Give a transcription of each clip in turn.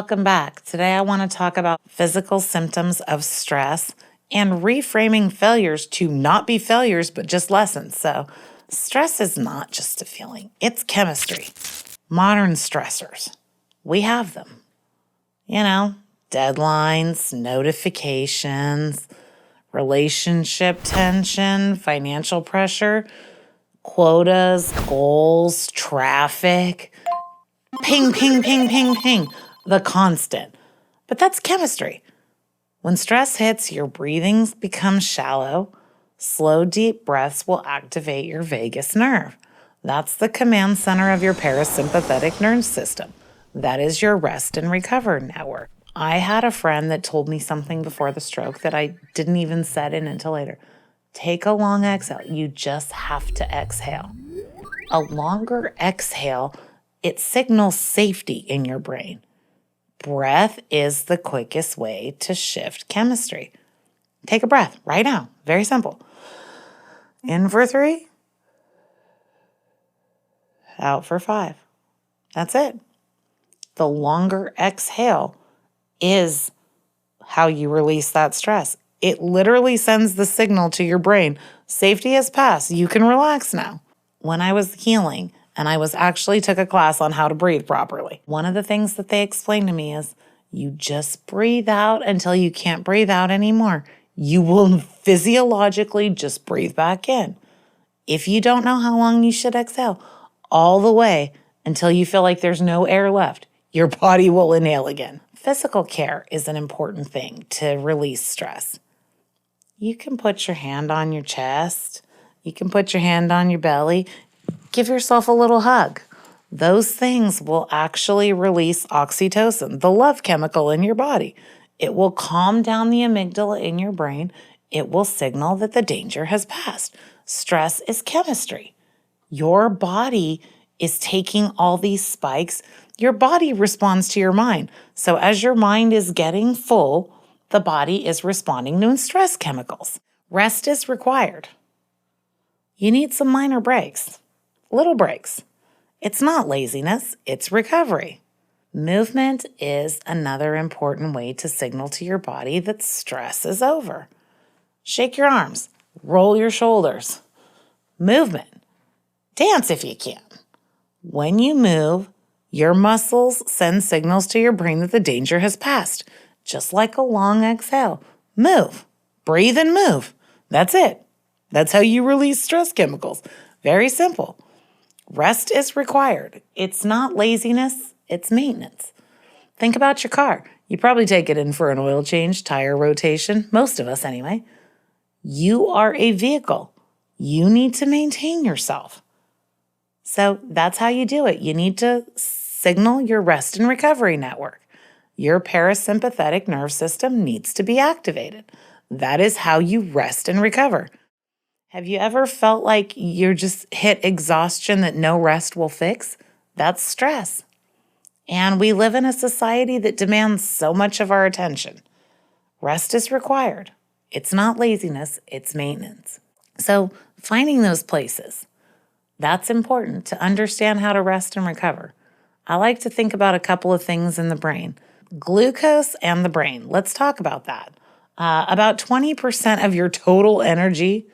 Welcome back. Today I want to talk about physical symptoms of stress and reframing failures to not be failures, but just lessons. So stress is not just a feeling, it's chemistry. Modern stressors, we have them. Deadlines, notifications, relationship tension, financial pressure, quotas, goals, traffic, ping, ping, ping, ping, ping, the constant. But that's chemistry. When stress hits, your breathing becomes shallow. Slow, deep breaths will activate your vagus nerve. That's the command center of your parasympathetic nervous system. That is your rest and recover network. I had a friend that told me something before the stroke that I didn't even set in until later. Take a long exhale. You just have to exhale. A longer exhale, it signals safety in your brain. Breath is the quickest way to shift chemistry. Take a breath right now. Very simple. In for 3. Out for 5. That's it. The longer exhale is how you release that stress. It literally sends the signal to your brain, safety has passed, you can relax now. When I was healing, and I actually took a class on how to breathe properly, one of the things that they explained to me is you just breathe out until you can't breathe out anymore. You will physiologically just breathe back in. If you don't know how long you should exhale, all the way until you feel like there's no air left, your body will inhale again. Physical care is an important thing to release stress. You can put your hand on your chest. You can put your hand on your belly. Give yourself a little hug. Those things will actually release oxytocin, the love chemical in your body. It will calm down the amygdala in your brain. It will signal that the danger has passed. Stress is chemistry. Your body is taking all these spikes. Your body responds to your mind. So as your mind is getting full, the body is responding to stress chemicals. Rest is required. You need some minor breaks, little breaks. It's not laziness, it's recovery. Movement is another important way to signal to your body that stress is over. Shake your arms, roll your shoulders. Movement. Dance if you can. When you move, your muscles send signals to your brain that the danger has passed. Just like a long exhale. Move. Breathe and move. That's it. That's how you release stress chemicals. Very simple. Rest is required. It's not laziness, it's maintenance. Think about your car. You probably take it in for an oil change, tire rotation, most of us anyway. You are a vehicle. You need to maintain yourself. So that's how you do it. You need to signal your rest and recovery network. Your parasympathetic nerve system needs to be activated. That is how you rest and recover. Have you ever felt like you're just hit exhaustion that no rest will fix? That's stress. And we live in a society that demands so much of our attention. Rest is required. It's not laziness, it's maintenance. So finding those places, that's important to understand how to rest and recover. I like to think about a couple of things in the brain. Glucose and the brain. Let's talk about that. About 20% of your total energy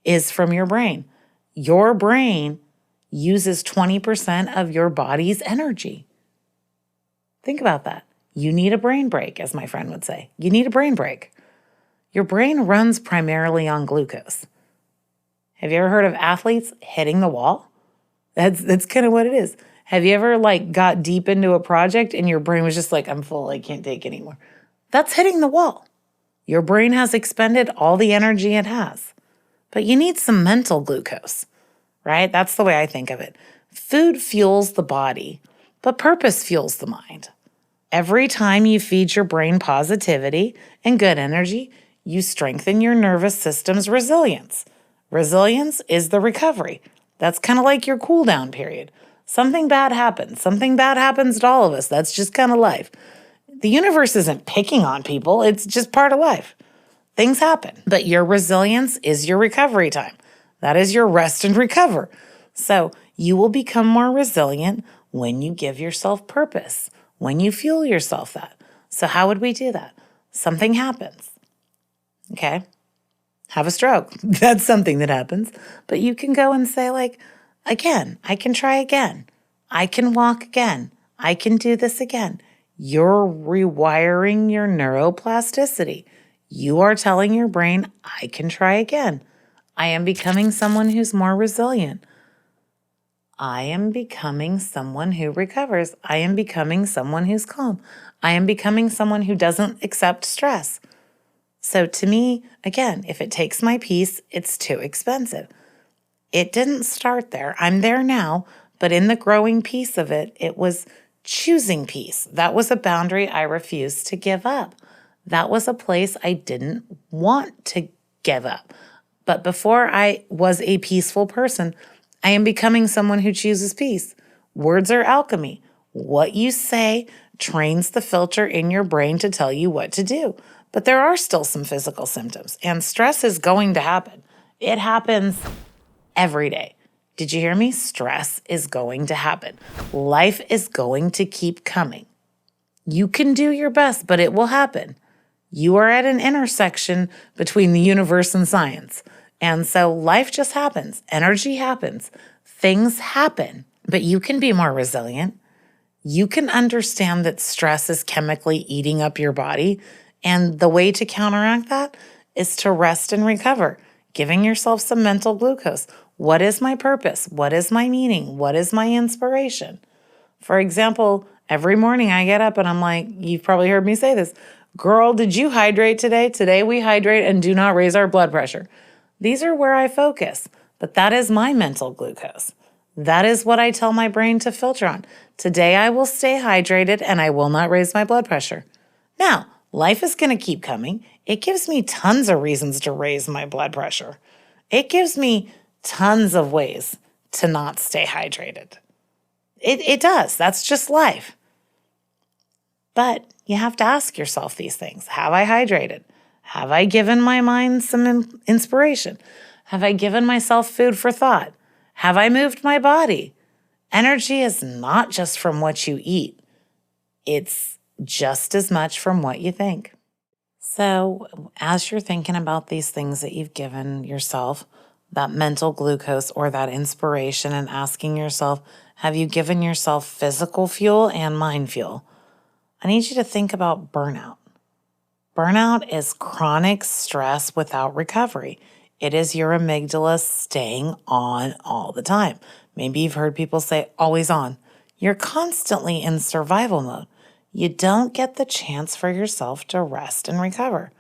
is from your brain. Your brain uses 20% of your body's energy. Think about that. You need a brain break, as my friend would say. You need a brain break. Your brain runs primarily on glucose. Have you ever heard of athletes hitting the wall? That's kind of what it is. Have you ever got deep into a project and your brain was just like, I'm full, I can't take anymore? That's hitting the wall. Your brain has expended all the energy it has. But you need some mental glucose, right? That's the way I think of it. Food fuels the body, but purpose fuels the mind. Every time you feed your brain positivity and good energy, you strengthen your nervous system's resilience. Resilience is the recovery. That's kind of like your cool down period. Something bad happens. Something bad happens to all of us. That's just kind of life. The universe isn't picking on people. It's just part of life. Things happen, but your resilience is your recovery time. That is your rest and recover. So you will become more resilient when you give yourself purpose, when you fuel yourself that. So how would we do that? Something happens. Okay? Have a stroke. That's something that happens. But you can go and say, like, again, I can try again. I can walk again. I can do this again. You're rewiring your neuroplasticity. You are telling your brain, I can try again. I am becoming someone who's more resilient. I am becoming someone who recovers. I am becoming someone who's calm. I am becoming someone who doesn't accept stress. So to me, again, if it takes my peace, it's too expensive. It didn't start there. I'm there now, but in the growing piece of it, it was choosing peace. That was a boundary I refused to give up. That was a place I didn't want to give up. But before I was a peaceful person, I am becoming someone who chooses peace. Words are alchemy. What you say trains the filter in your brain to tell you what to do. But there are still some physical symptoms, and stress is going to happen. It happens every day. Did you hear me? Stress is going to happen. Life is going to keep coming. You can do your best, but it will happen. You are at an intersection between the universe and science. And so life just happens. Energy happens. Things happen. But you can be more resilient. You can understand that stress is chemically eating up your body. And the way to counteract that is to rest and recover, giving yourself some mental glucose. What is my purpose? What is my meaning? What is my inspiration? For example, every morning I get up and I'm like, you've probably heard me say this, girl, did you hydrate today? Today we hydrate and do not raise our blood pressure. These are where I focus, but that is my mental glucose. That is what I tell my brain to filter on. Today I will stay hydrated and I will not raise my blood pressure. Now, life is going to keep coming. It gives me tons of reasons to raise my blood pressure. It gives me tons of ways to not stay hydrated. It does. That's just life. But you have to ask yourself these things. Have I hydrated? Have I given my mind some inspiration? Have I given myself food for thought? Have I moved my body? Energy is not just from what you eat. It's just as much from what you think. So as you're thinking about these things that you've given yourself, that mental glucose or that inspiration, and asking yourself, have you given yourself physical fuel and mind fuel? I need you to think about burnout. Burnout is chronic stress without recovery. It is your amygdala staying on all the time. Maybe you've heard people say always on. You're constantly in survival mode. You don't get the chance for yourself to rest and recover.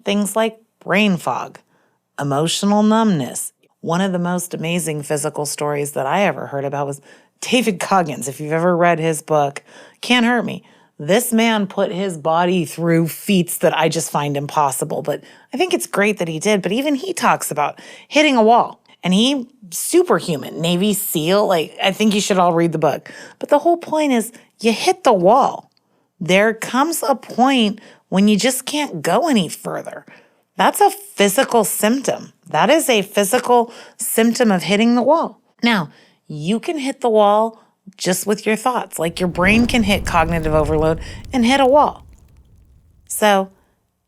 Things like brain fog, emotional numbness. One of the most amazing physical stories that I ever heard about was David Goggins. If you've ever read his book, Can't Hurt Me, this man put his body through feats that I just find impossible. But I think it's great that he did. But even he talks about hitting a wall. And he, superhuman, Navy SEAL, I think you should all read the book. But the whole point is you hit the wall. There comes a point when you just can't go any further. That's a physical symptom. That is a physical symptom of hitting the wall. Now, you can hit the wall just with your thoughts. Like your brain can hit cognitive overload and hit a wall. So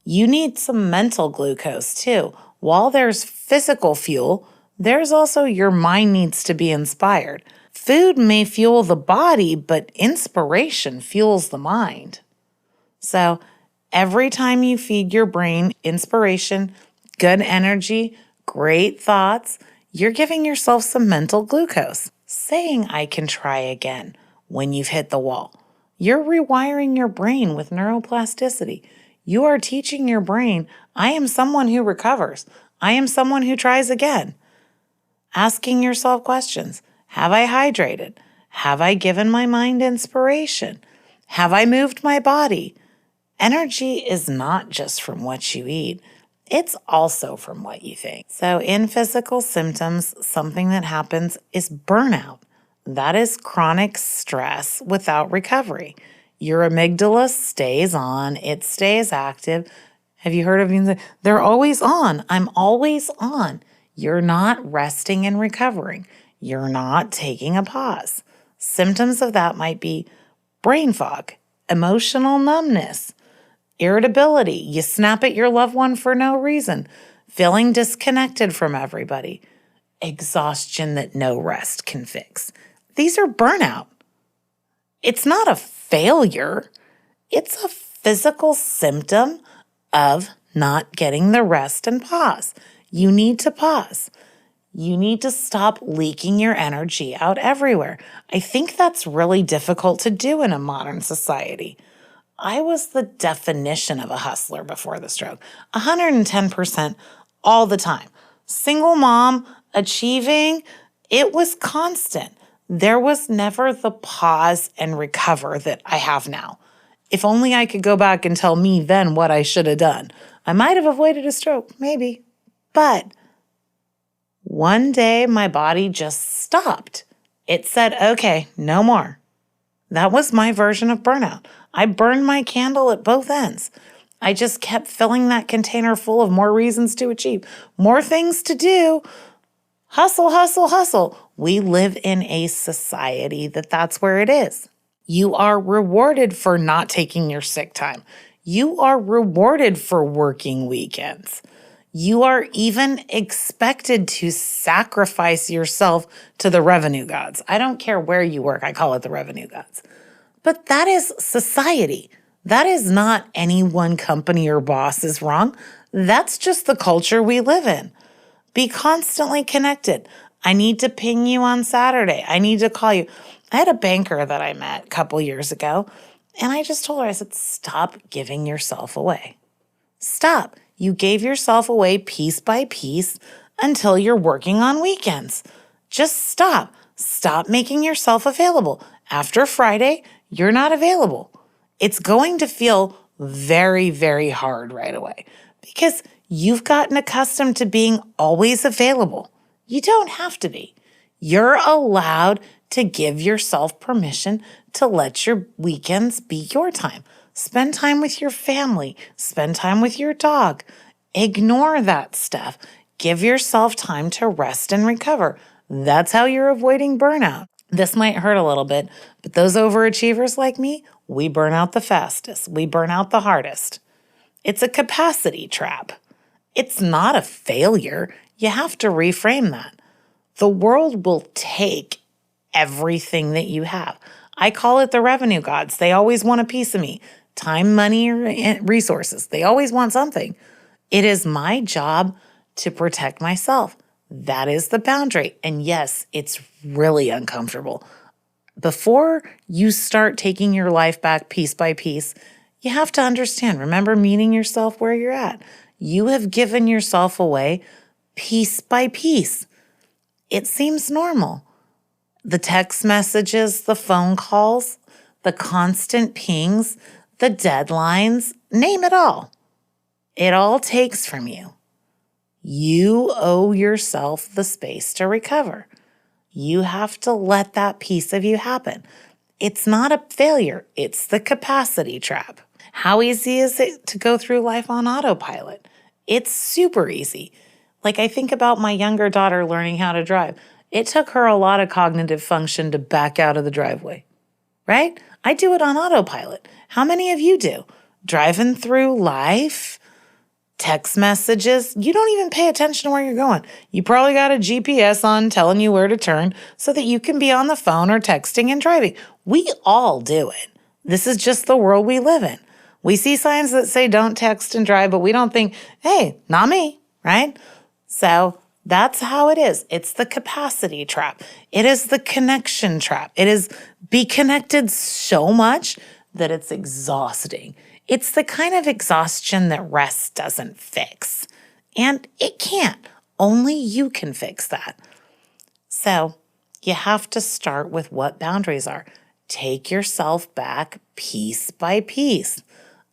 you need some mental glucose too. While there's physical fuel, there's also your mind needs to be inspired. Food may fuel the body, but inspiration fuels the mind. So every time you feed your brain inspiration, good energy, great thoughts, you're giving yourself some mental glucose. Saying I can try again when you've hit the wall. You're rewiring your brain with neuroplasticity. You are teaching your brain, I am someone who recovers. I am someone who tries again. Asking yourself questions. Have I hydrated? Have I given my mind inspiration? Have I moved my body? Energy is not just from what you eat. It's also from what you think. So in physical symptoms, something that happens is burnout. That is chronic stress without recovery. Your amygdala stays on. It stays active. Have you heard of them? They're always on. I'm always on. You're not resting and recovering. You're not taking a pause. Symptoms of that might be brain fog, emotional numbness, irritability. You snap at your loved one for no reason, feeling disconnected from everybody, exhaustion that no rest can fix. These are burnout. It's not a failure. It's a physical symptom of not getting the rest and pause. You need to pause. You need to stop leaking your energy out everywhere. I think that's really difficult to do in a modern society. I was the definition of a hustler before the stroke, 110% all the time. Single mom, achieving, it was constant. There was never the pause and recover that I have now. If only I could go back and tell me then what I should have done. I might have avoided a stroke, maybe. But one day my body just stopped. It said, okay, no more. That was my version of burnout. I burned my candle at both ends. I just kept filling that container full of more reasons to achieve, more things to do. Hustle, hustle, hustle. We live in a society that's where it is. You are rewarded for not taking your sick time. You are rewarded for working weekends. You are even expected to sacrifice yourself to the revenue gods. I don't care where you work. I call it the revenue gods. But that is society. That is not any one company or boss is wrong. That's just the culture we live in. Be constantly connected. I need to ping you on Saturday. I need to call you. I had a banker that I met a couple years ago, and I just told her, I said, stop giving yourself away. Stop. You gave yourself away piece by piece until you're working on weekends. Just stop. Stop making yourself available. After Friday, you're not available. It's going to feel very, very hard right away because you've gotten accustomed to being always available. You don't have to be. You're allowed to give yourself permission to let your weekends be your time. Spend time with your family. Spend time with your dog. Ignore that stuff. Give yourself time to rest and recover. That's how you're avoiding burnout. This might hurt a little bit, but those overachievers like me, we burn out the fastest. We burn out the hardest. It's a capacity trap. It's not a failure. You have to reframe that. The world will take everything that you have. I call it the revenue gods. They always want a piece of me. Time, money, or resources. They always want something. It is my job to protect myself. That is the boundary. And yes, it's really uncomfortable. Before you start taking your life back piece by piece, you have to understand, remember meeting yourself where you're at. You have given yourself away piece by piece. It seems normal. The text messages, the phone calls, the constant pings, the deadlines, name it all. It all takes from you. You owe yourself the space to recover. You have to let that piece of you happen. It's not a failure. It's the capacity trap. How easy is it to go through life on autopilot? It's super easy. Like I think about my younger daughter learning how to drive. It took her a lot of cognitive function to back out of the driveway, right? I do it on autopilot. How many of you do? Driving through life, text messages, you don't even pay attention to where you're going. You probably got a GPS on telling you where to turn so that you can be on the phone or texting and driving. We all do it. This is just the world we live in. We see signs that say don't text and drive, but we don't think, hey, not me, right? So that's how it is. It's the capacity trap. It is the connection trap. It is be connected so much that it's exhausting. It's the kind of exhaustion that rest doesn't fix. And it can't. Only you can fix that. So you have to start with what boundaries are. Take yourself back piece by piece.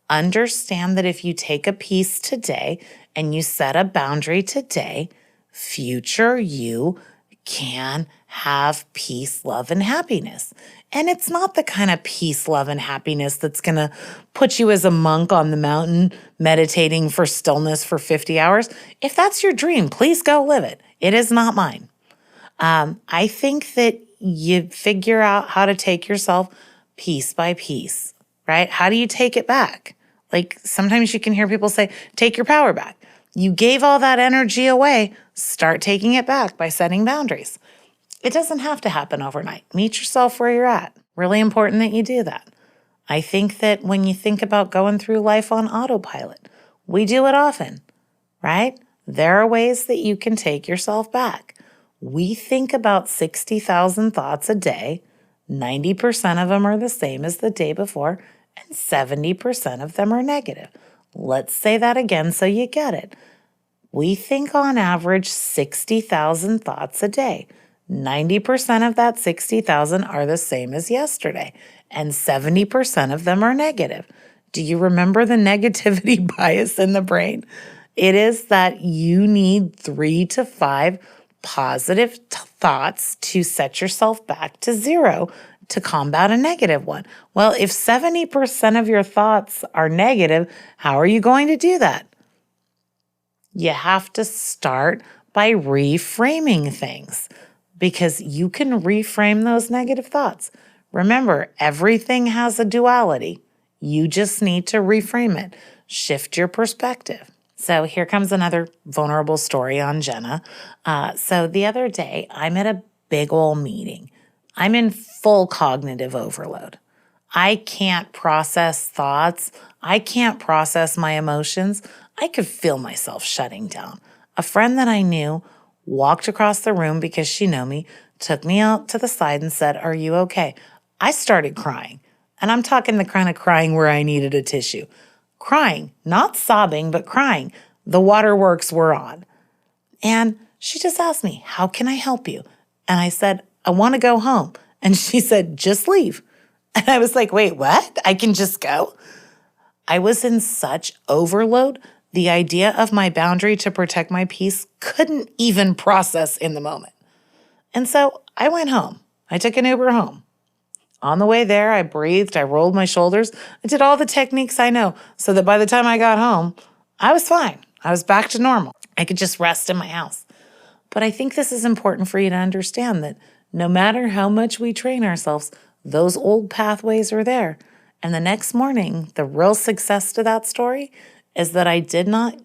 Understand that if you take a piece today and you set a boundary today, future you can have peace, love, and happiness. And it's not the kind of peace, love, and happiness that's going to put you as a monk on the mountain meditating for stillness for 50 hours. If that's your dream, please go live it. It is not mine. I think that you figure out how to take yourself piece by piece, right? How do you take it back? Like sometimes you can hear people say, take your power back. You gave all that energy away. Start taking it back by setting boundaries. It doesn't have to happen overnight. Meet yourself where you're at. Really important that you do that. I think that when you think about going through life on autopilot, we do it often, right? There are ways that you can take yourself back. We think about 60,000 thoughts a day. 90% of them are the same as the day before, and 70% of them are negative. Let's say that again so you get it. We think on average 60,000 thoughts a day. 90% of that 60,000 are the same as yesterday, and 70% of them are negative. Do you remember the negativity bias in the brain? It is that you need 3 to 5 positive thoughts to set yourself back to 0 to combat a negative one. Well, if 70% of your thoughts are negative, how are you going to do that? You have to start by reframing things, because you can reframe those negative thoughts. Remember, everything has a duality. You just need to reframe it. Shift your perspective. So here comes another vulnerable story on Jenna. So the other day, I'm at a big old meeting. I'm in full cognitive overload. I can't process thoughts. I can't process my emotions. I could feel myself shutting down. A friend that I knew walked across the room because she knew me, took me out to the side and said, "Are you okay?" I started crying. And I'm talking the kind of crying where I needed a tissue. Crying, not sobbing, but crying. The waterworks were on. And she just asked me, "How can I help you?" And I said, "I want to go home." And she said, "Just leave." And I was like, "Wait, what? I can just go?" I was in such overload. The idea of my boundary to protect my peace couldn't even process in the moment. And so I went home. I took an Uber home. On the way there, I breathed, I rolled my shoulders, I did all the techniques I know so that by the time I got home, I was fine. I was back to normal. I could just rest in my house. But I think this is important for you to understand that no matter how much we train ourselves, those old pathways are there. And the next morning, the real success to that story is that I did not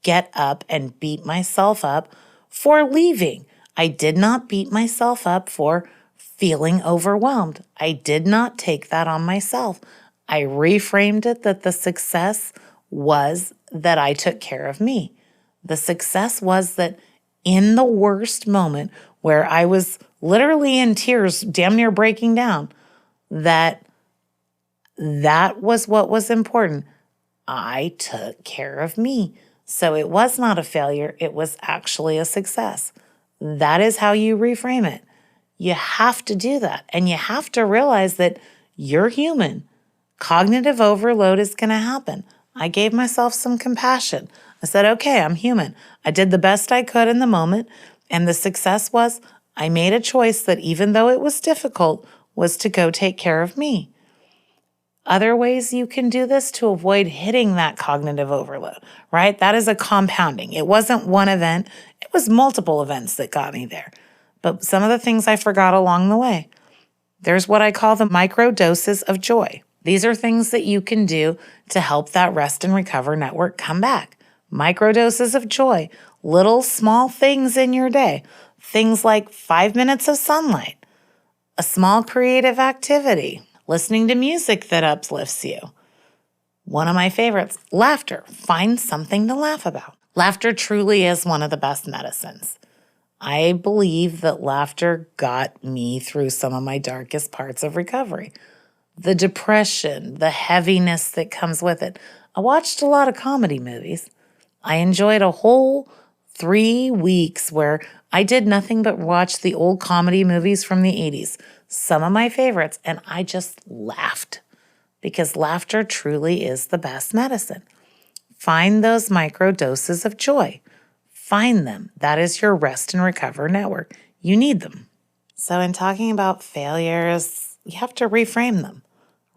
get up and beat myself up for leaving. I did not beat myself up for feeling overwhelmed. I did not take that on myself. I reframed it that the success was that I took care of me. The success was that in the worst moment where I was literally in tears, damn near breaking down, that was what was important. I took care of me. So it was not a failure. It was actually a success. That is how you reframe it. You have to do that. And you have to realize that you're human. Cognitive overload is going to happen. I gave myself some compassion. I said, okay, I'm human. I did the best I could in the moment. And the success was I made a choice that even though it was difficult, was to go take care of me. Other ways you can do this to avoid hitting that cognitive overload, right? That is a compounding. It wasn't one event. It was multiple events that got me there. But some of the things I forgot along the way. There's what I call the micro doses of joy. These are things that you can do to help that rest and recover network come back. Micro doses of joy, little small things in your day. Things like 5 minutes of sunlight, a small creative activity, listening to music that uplifts you. One of my favorites, laughter. Find something to laugh about. Laughter truly is one of the best medicines. I believe that laughter got me through some of my darkest parts of recovery. The depression, the heaviness that comes with it. I watched a lot of comedy movies. I enjoyed a whole 3 weeks where I did nothing but watch the old comedy movies from the 80s, some of my favorites, and I just laughed because laughter truly is the best medicine. Find those micro doses of joy. Find them. That is your rest and recover network. You need them. So in talking about failures, you have to reframe them.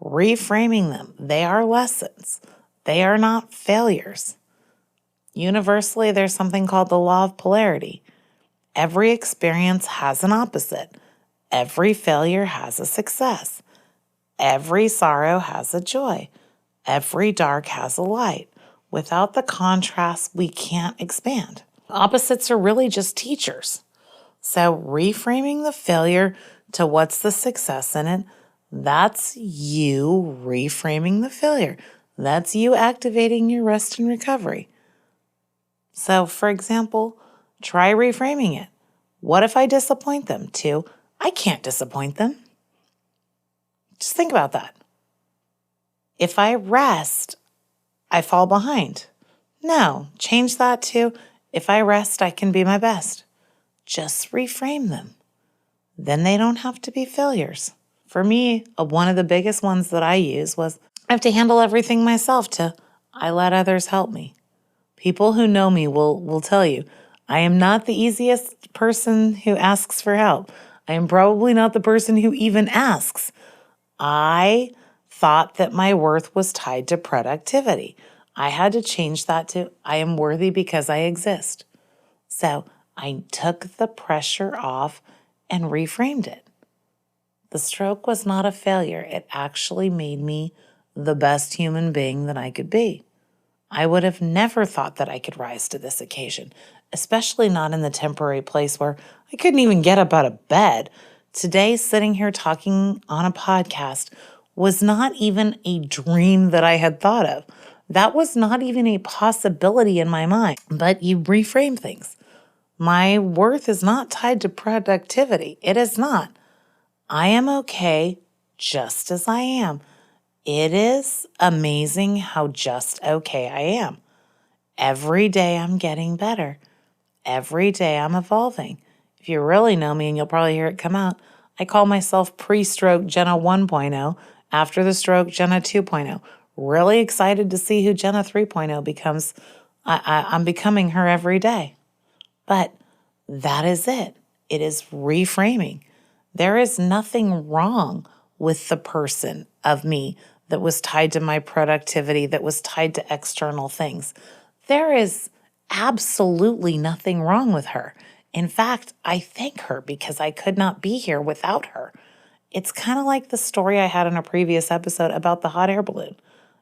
Reframing them. They are lessons. They are not failures. Universally, there's something called the law of polarity. Every experience has an opposite. Every failure has a success. Every sorrow has a joy. Every dark has a light. Without the contrast, we can't expand. Opposites are really just teachers. So reframing the failure to what's the success in it, that's you reframing the failure. That's you activating your rest and recovery. So, for example, try reframing it. What if I disappoint them? To, I can't disappoint them. Just think about that. If I rest, I fall behind. No, change that to, if I rest, I can be my best. Just reframe them. Then they don't have to be failures. For me, one of the biggest ones that I use was, I have to handle everything myself to, I let others help me. People who know me will tell you, I am not the easiest person who asks for help. I am probably not the person who even asks. I thought that my worth was tied to productivity. I had to change that to, I am worthy because I exist. So I took the pressure off and reframed it. The stroke was not a failure. It actually made me the best human being that I could be. I would have never thought that I could rise to this occasion, especially not in the temporary place where I couldn't even get up out of bed. Today, sitting here talking on a podcast was not even a dream that I had thought of. That was not even a possibility in my mind. But you reframe things. My worth is not tied to productivity. It is not. I am okay just as I am. It is amazing how just okay I am. Every day I'm getting better. Every day I'm evolving. If you really know me, and you'll probably hear it come out, I call myself pre-stroke Jenna 1.0, after the stroke Jenna 2.0. Really excited to see who Jenna 3.0 becomes. I'm becoming her every day. But that is it. It is reframing. There is nothing wrong with the person of me that was tied to my productivity, that was tied to external things. There is absolutely nothing wrong with her. In fact, I thank her because I could not be here without her. It's kind of like the story I had in a previous episode about the hot air balloon.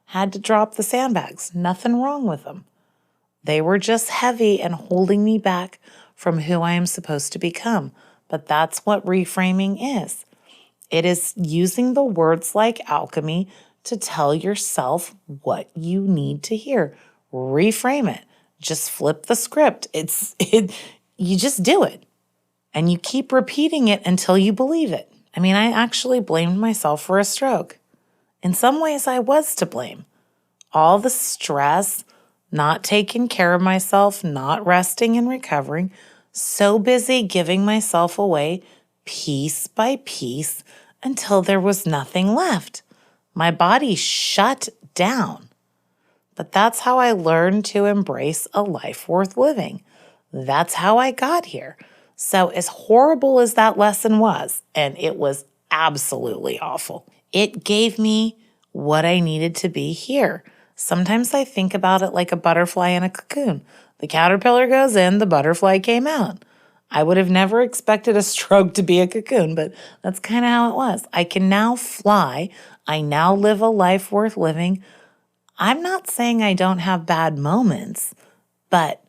Had to drop the sandbags. Nothing wrong with them. They were just heavy and holding me back from who I am supposed to become. But that's what reframing is. It is using the words like alchemy to tell yourself what you need to hear. Reframe it. Just flip the script. You just do it. And you keep repeating it until you believe it. I mean, I actually blamed myself for a stroke. In some ways, I was to blame. All the stress, not taking care of myself, not resting and recovering, so busy giving myself away piece by piece until there was nothing left. My body shut down. But that's how I learned to embrace a life worth living. That's how I got here. So as horrible as that lesson was, and it was absolutely awful, it gave me what I needed to be here. Sometimes I think about it like a butterfly in a cocoon. The caterpillar goes in, the butterfly came out. I would have never expected a stroke to be a cocoon, but that's kind of how it was. I can now fly. I now live a life worth living. I'm not saying I don't have bad moments, but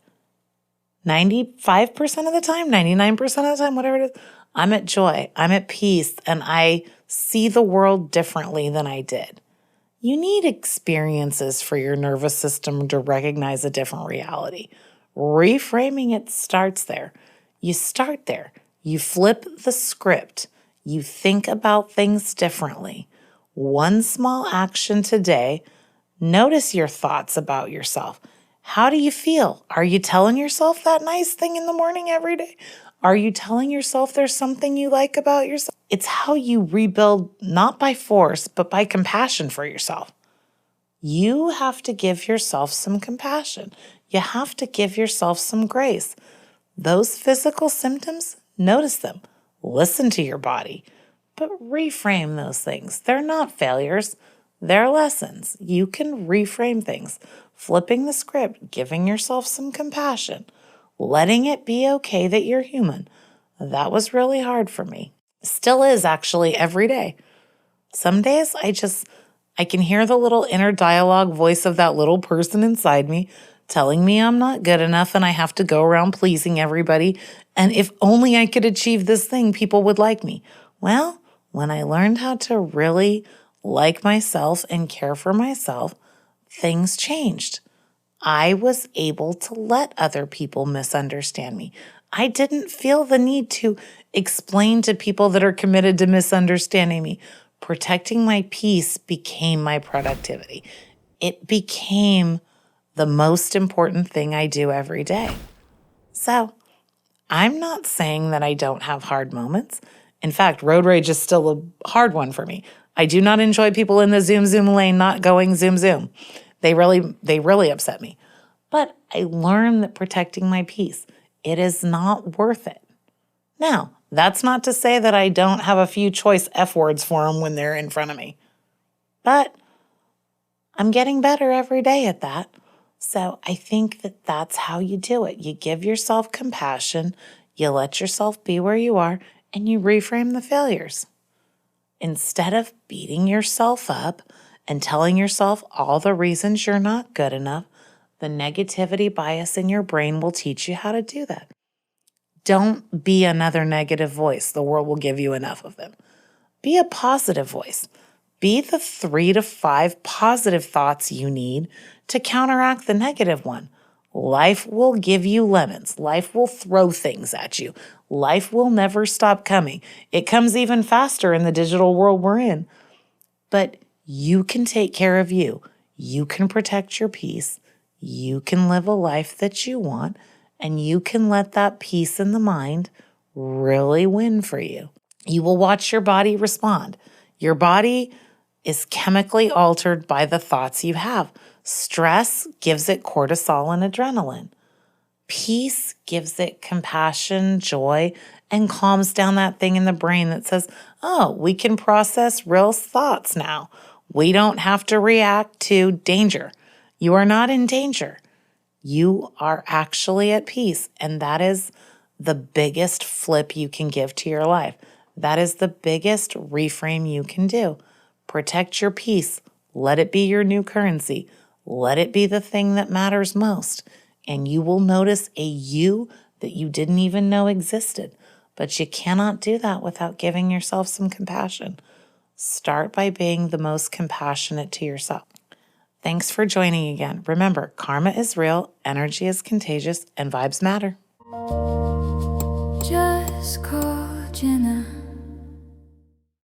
95% of the time, 99% of the time, whatever it is, I'm at joy, I'm at peace, and I see the world differently than I did. You need experiences for your nervous system to recognize a different reality. Reframing it starts there. You start there. You flip the script. You think about things differently. One small action today. Notice your thoughts about yourself. How do you feel? Are you telling yourself that nice thing in the morning every day? Are you telling yourself there's something you like about yourself? It's how you rebuild, not by force, but by compassion for yourself. You have to give yourself some compassion. You have to give yourself some grace. Those physical symptoms, notice them. Listen to your body, but reframe those things. They're not failures. They're lessons. You can reframe things. Flipping the script, giving yourself some compassion, letting it be okay that you're human. That was really hard for me. Still is actually every day. Some days I can hear the little inner dialogue voice of that little person inside me telling me I'm not good enough and I have to go around pleasing everybody. And if only I could achieve this thing, people would like me. Well, when I learned how to really like myself and care for myself, things changed. I was able to let other people misunderstand me. I didn't feel the need to explain to people that are committed to misunderstanding me. Protecting my peace became my productivity. It became the most important thing I do every day. So I'm not saying that I don't have hard moments. In fact, road rage is still a hard one for me. I do not enjoy people in the zoom, zoom lane not going zoom, zoom. They really upset me. But I learned that protecting my peace, it is not worth it. Now, that's not to say that I don't have a few choice F words for them when they're in front of me. But I'm getting better every day at that. So I think that that's how you do it. You give yourself compassion, you let yourself be where you are, and you reframe the failures. Instead of beating yourself up and telling yourself all the reasons you're not good enough, the negativity bias in your brain will teach you how to do that. Don't be another negative voice. The world will give you enough of them. Be a positive voice. Be the 3 to 5 positive thoughts you need to counteract the negative one. Life will give you lemons. Life will throw things at you. Life will never stop coming. It comes even faster in the digital world we're in. But you can take care of you. You can protect your peace. You can live a life that you want, and you can let that peace in the mind really win for you. You will watch your body respond. Your body is chemically altered by the thoughts you have. Stress gives it cortisol and adrenaline. Peace gives it compassion, joy, and calms down that thing in the brain that says, oh, we can process real thoughts now. We don't have to react to danger. You are not in danger. You are actually at peace, and that is the biggest flip you can give to your life. That is the biggest reframe you can do. Protect your peace. Let it be your new currency. Let it be the thing that matters most. And you will notice a you that you didn't even know existed. But you cannot do that without giving yourself some compassion. Start by being the most compassionate to yourself. Thanks for joining again. Remember, karma is real, energy is contagious, and vibes matter. Just call Jenna.